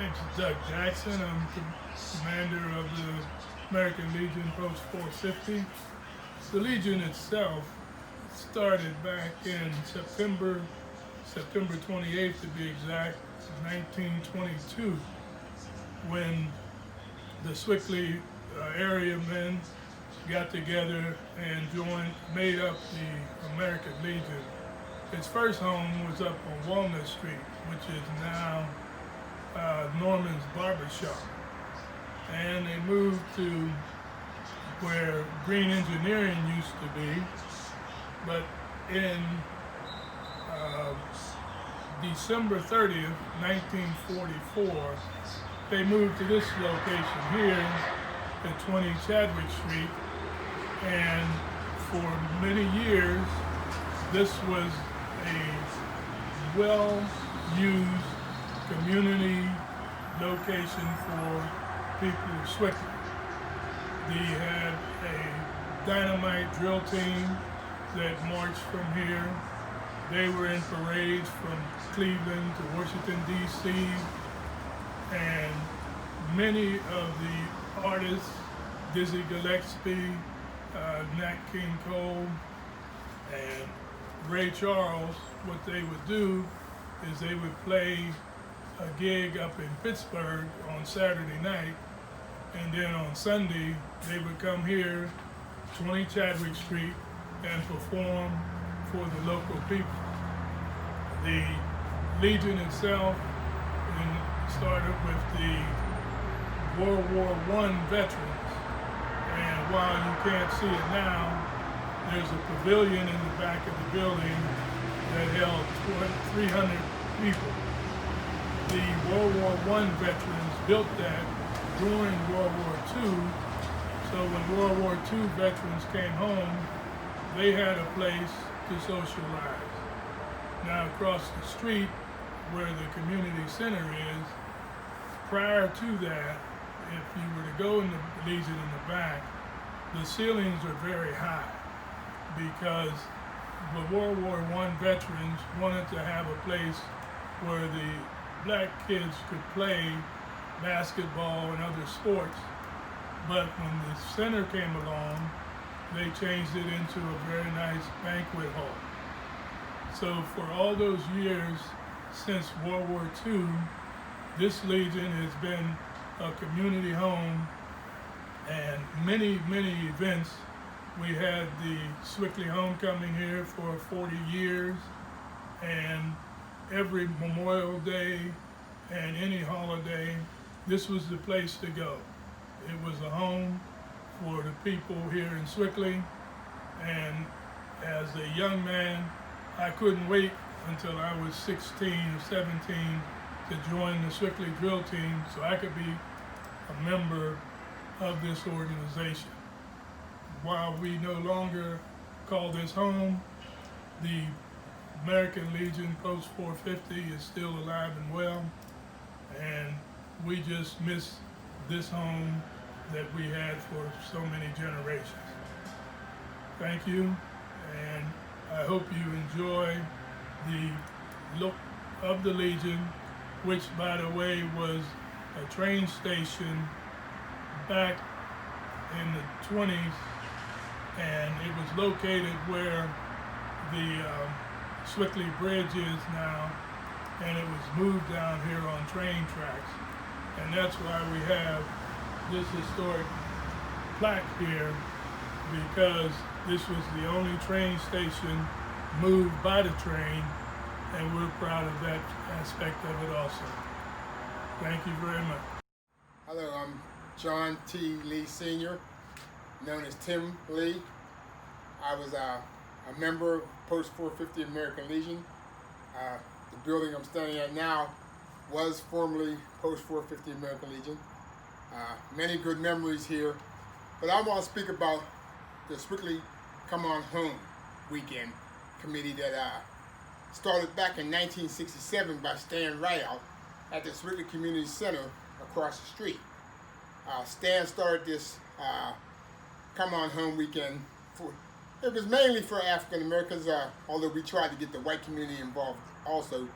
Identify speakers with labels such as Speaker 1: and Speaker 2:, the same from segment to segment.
Speaker 1: name's Doug Jackson. I'm commander of the American Legion Post 450. The Legion itself started back in September 28th to be exact, 1922, when the Sewickley area men got together and made up the American Legion. Its first home was up on Walnut Street, which is now Norman's Barber Shop. And they moved to where Green Engineering used to be, but in December 30th, 1944, they moved to this location here at 20 Chadwick Street, and for many years this was a well-used community location for people of Sewickley. They had a dynamite drill team that marched from here. They were in parades from Cleveland to Washington, D.C., and many of the artists, Dizzy Gillespie, Nat King Cole, and Ray Charles, what they would do is they would play a gig up in Pittsburgh on Saturday night, and then on Sunday they would come here, 20 Chadwick Street, and perform for the local people. The Legion itself started with the World War I veterans, and while you can't see it now, there's a pavilion in the back of the building that held 300 people. The World War I veterans built that during World War II, so when World War II veterans came home, they had a place to socialize. Now across the street, where the community center is, prior to that, if you were to go in the Legion in the back, the ceilings are very high because the World War I veterans wanted to have a place where the black kids could play basketball and other sports. But when the center came along, they changed it into a very nice banquet hall. So for all those years since World War II, this Legion has been a community home, and many, many events. We had the Sewickley Homecoming here for 40 years, and every Memorial Day and any holiday, this was the place to go. It was a home for the people here in Sewickley, and as a young man, I couldn't wait until I was 16 or 17 to join the Sewickley drill team so I could be a member of this organization. While we no longer call this home, the American Legion Post 450 is still alive and well, and we just miss this home that we had for so many generations. Thank you, and I hope you enjoy the look of the Legion, which, by the way, was a train station back in the 20s, and it was located where the Sewickley Bridge is now, and it was moved down here on train tracks. And that's why we have this historic plaque here, because this was the only train station moved by the train, and we're proud of that aspect of it also. Thank you very much.
Speaker 2: Hello, I'm John T. Lee Sr., known as Tim Lee. I was a member of Post 450 American Legion. The building I'm standing at now was formerly Post 450 American Legion. Many good memories here, but I want to speak about the Sewickley Come On Home weekend committee that started back in 1967 by Stan Ryle at the Sewickley Community Center across the street. Stan started this Come On Home weekend. It was mainly for African Americans, although we tried to get the white community involved also.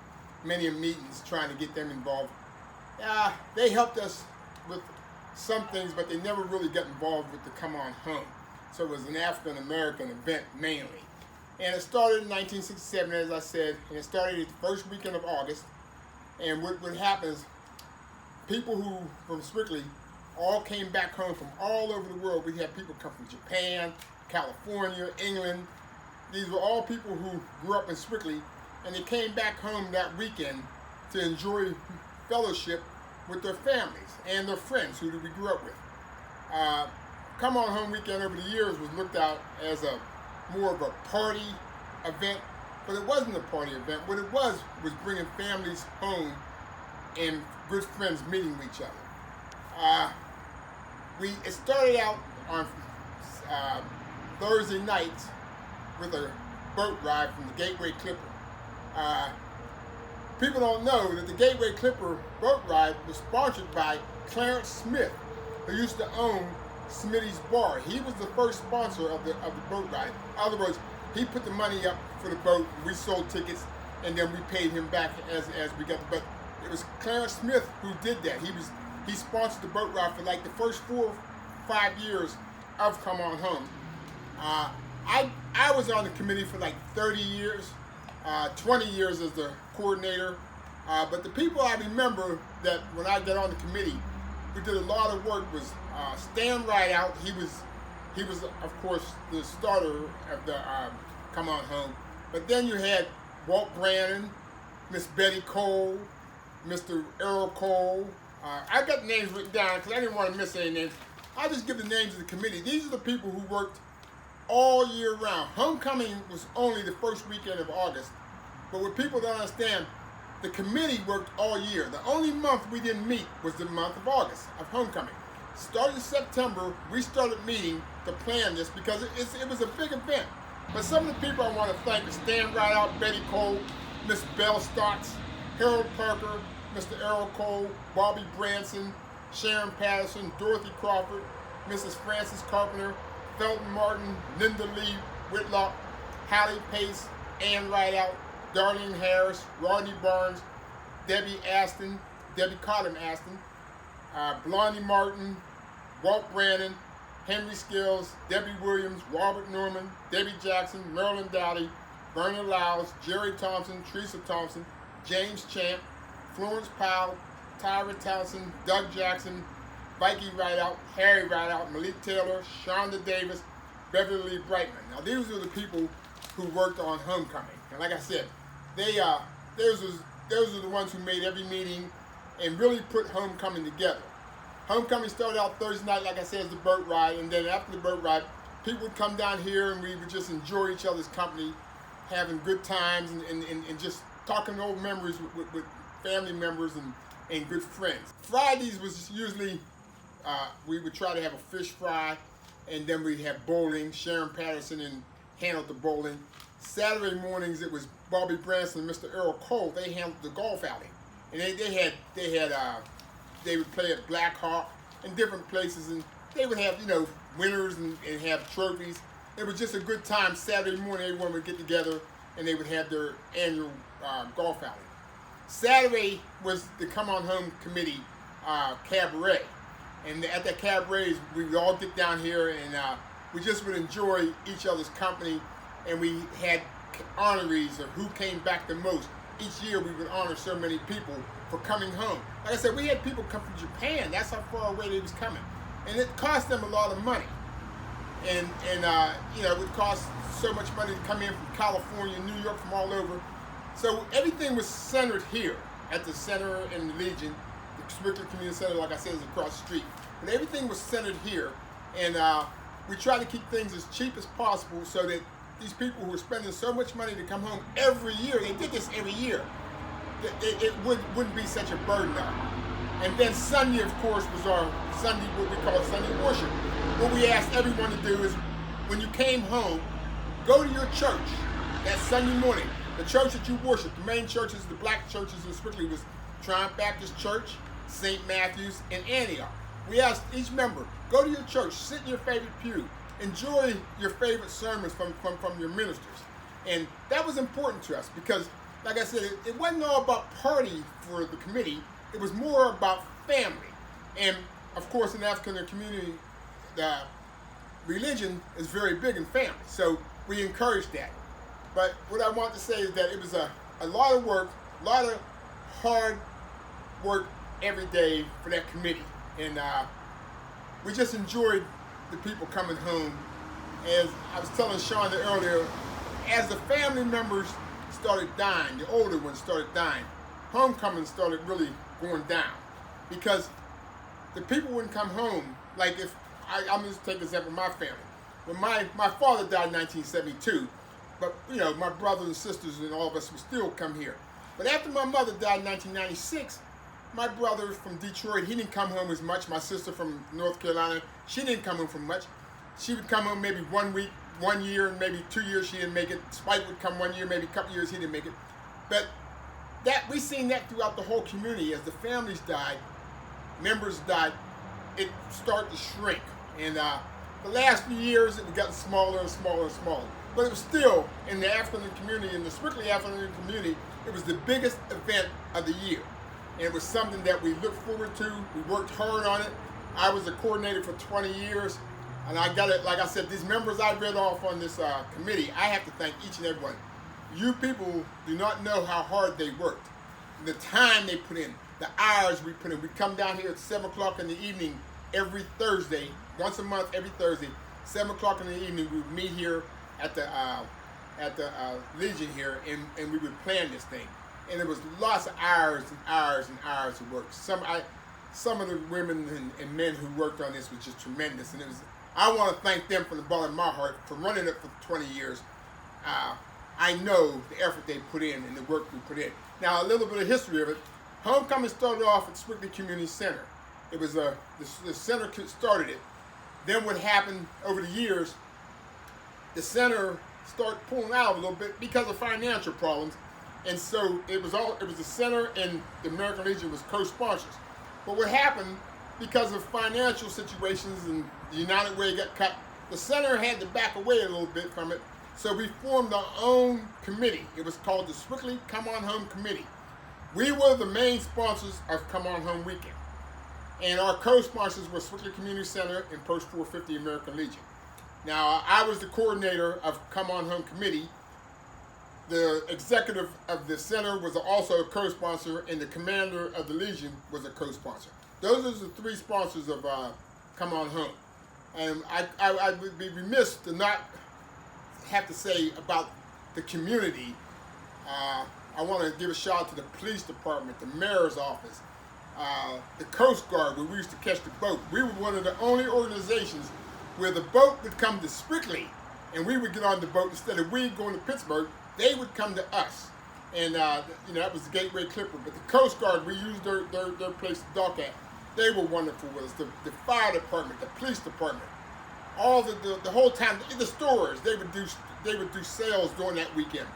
Speaker 2: Many meetings trying to get them involved. They helped us with some things, but they never really got involved with the Come On Home. So it was an African American event mainly. And it started in 1967, as I said, and it started the first weekend of August. And what happens, people who from Sewickley all came back home from all over the world. We had people come from Japan, California, England. These were all people who grew up in Sewickley, and they came back home that weekend to enjoy fellowship with their families and their friends who we grew up with. Come On Home weekend over the years was looked at as more of a party event, but it wasn't a party event. What it was bringing families home and good friends meeting with each other. It started out on Thursday nights with a boat ride from the Gateway Clipper. People don't know that the Gateway Clipper boat ride was sponsored by Clarence Smith, who used to own Smitty's Bar. He was the first sponsor of the boat ride. In other words, he put the money up for the boat, we sold tickets, and then we paid him back as we got the boat. It was Clarence Smith who did that. He sponsored the boat ride for like the first 4 or 5 years of Come On Home. I was on the committee for like 30 years, 20 years as the coordinator. But the people I remember that when I got on the committee, who did a lot of work was Stan Rideout. He was of course the starter of the Come On Home. But then you had Walt Brannon, Miss Betty Cole, Mr. Errol Cole. I got the names written down because I didn't want to miss any names. I'll just give the names of the committee. These are the people who worked all year round. Homecoming was only the first weekend of August. But what people don't understand, the committee worked all year. The only month we didn't meet was the month of August, of homecoming. Starting in September, we started meeting to plan this because it was a big event. But some of the people I want to thank is Stan Rideout, Betty Cole, Miss Belle Stotts, Harold Parker, Mr. Errol Cole, Bobby Branson, Sharon Patterson, Dorothy Crawford, Mrs. Frances Carpenter, Felton Martin, Linda Lee Whitlock, Hallie Pace, Ann Rideout, Darlene Harris, Rodney Barnes, Debbie Cotton Aston, Blondie Martin, Walt Brannon, Henry Skills, Debbie Williams, Robert Norman, Debbie Jackson, Marilyn Dowdy, Vernon Lyles, Jerry Thompson, Teresa Thompson, James Champ, Florence Powell, Tyra Townsend, Doug Jackson, Vikey Rideout, Harry Rideout, Malik Taylor, Shonda Davis, Beverly Lee Brightman. Now these are the people who worked on homecoming. And like I said, those are the ones who made every meeting and really put homecoming together. Homecoming started out Thursday night, like I said, as the boat ride, and then after the boat ride, people would come down here and we would just enjoy each other's company, having good times and just talking old memories with family members and good friends. Fridays was usually, we would try to have a fish fry, and then we'd have bowling. Sharon Patterson handled the bowling. Saturday mornings it was Bobby Branson and Mr. Errol Cole. They handled the golf outing, and they would play at Black Hawk and different places, and they would have winners and have trophies. It was just a good time. Saturday morning everyone would get together and they would have their annual golf outing. Saturday was the Come On Home Committee cabaret, and at that cabaret we would all get down here and we just would enjoy each other's company, and we had honorees of who came back the most. Each year we would honor so many people for coming home. Like I said, we had people come from Japan. That's how far away they was coming, and it cost them a lot of money. And it would cost so much money to come in from California, New York, from all over. So everything was centered here at the center in the Legion. The Sewickley Community Center, like I said, is across the street. But everything was centered here, and we tried to keep things as cheap as possible so that these people who were spending so much money to come home every year, they did this every year, it wouldn't be such a burden on them. And then Sunday, of course, was our Sunday, what we call Sunday worship. What we asked everyone to do is, when you came home, go to your church that Sunday morning. The church that you worship, the main churches, the black churches in Sewickley was Triumph Baptist Church, St. Matthew's, and Antioch. We asked each member, go to your church, sit in your favorite pew, enjoy your favorite sermons from your ministers. And that was important to us because, like I said, it wasn't all about party for the committee. it was more about family. And of course, in the African community, the religion is very big in family. So we encourage that. But what I want to say is that it was a lot of work, a lot of hard work every day for that committee. And we just enjoyed the people coming home. As I was telling Sean earlier, as the family members started dying, the older ones started dying, homecoming started really going down, because the people wouldn't come home. Like if I'm just take an example of my family. When my father died in 1972, but you know, my brothers and sisters and all of us would still come here. But after my mother died in 1996, my brother from Detroit, he didn't come home as much. My sister from North Carolina, she didn't come home from much. She would come home maybe 1 week, 1 year, and maybe 2 years she didn't make it. Spike would come 1 year, maybe a couple years he didn't make it. But that we seen that throughout the whole community. As the families died, members died, it started to shrink. And the last few years, it got smaller and smaller and smaller. But it was still, in the African community, in the Sewickley African community, it was the biggest event of the year. And it was something that we looked forward to. We worked hard on it. I was a coordinator for 20 years. And I got it, like I said, these members I read off on this committee, I have to thank each and every one. You people do not know how hard they worked. The time they put in, the hours we put in. We come down here at 7 o'clock in the evening every Thursday, once a month, every Thursday, 7 o'clock in the evening. We would meet here at the Legion here, and we would plan this thing. And it was lots of hours and hours and hours of work. Some of the women and men who worked on this was just tremendous, and it was. I want to thank them from the bottom of my heart for running it for 20 years. I know the effort they put in and the work we put in. Now, a little bit of history of it. Homecoming started off at Sewickley Community Center. It was the center started it. Then what happened over the years, the center started pulling out a little bit because of financial problems. And so it was the center and the American Legion was co-sponsors. But what happened, because of financial situations and the United Way got cut, the center had to back away a little bit from it. So we formed our own committee. It was called the Sewickley Come On Home Committee. We were the main sponsors of Come On Home Weekend. And our co-sponsors were Sewickley Community Center and Post 450 American Legion. Now, I was the coordinator of Come On Home Committee. The executive of the center was also a co-sponsor, and the commander of the Legion was a co-sponsor. Those are the three sponsors of Come On Home. And I would be remiss to not have to say about the community. I want to give a shout out to the police department, the mayor's office, the Coast Guard, where we used to catch the boat. We were one of the only organizations where the boat would come to Sewickley, and we would get on the boat. Instead of we going to Pittsburgh, they would come to us. And that was the Gateway Clipper. But the Coast Guard, we used their place to dock at. They were wonderful with us. The fire department, the police department, all the whole time. The stores, they would do sales during that weekend.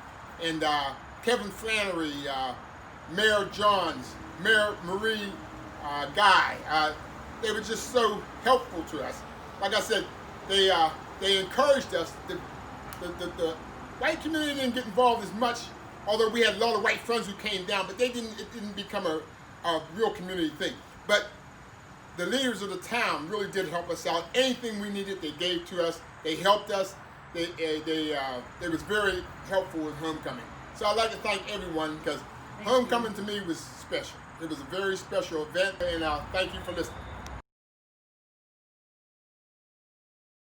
Speaker 2: And Kevin Flannery, Mayor Johns, Mayor Marie Guy, they were just so helpful to us. Like I said, they encouraged us. The white community didn't get involved as much, although we had a lot of white friends who came down, but it didn't become a real community thing. But the leaders of the town really did help us out. Anything we needed, they gave to us. They helped us. They was very helpful with homecoming. So I'd like to thank everyone, because homecoming to me was special. It was a very special event, and thank you for listening.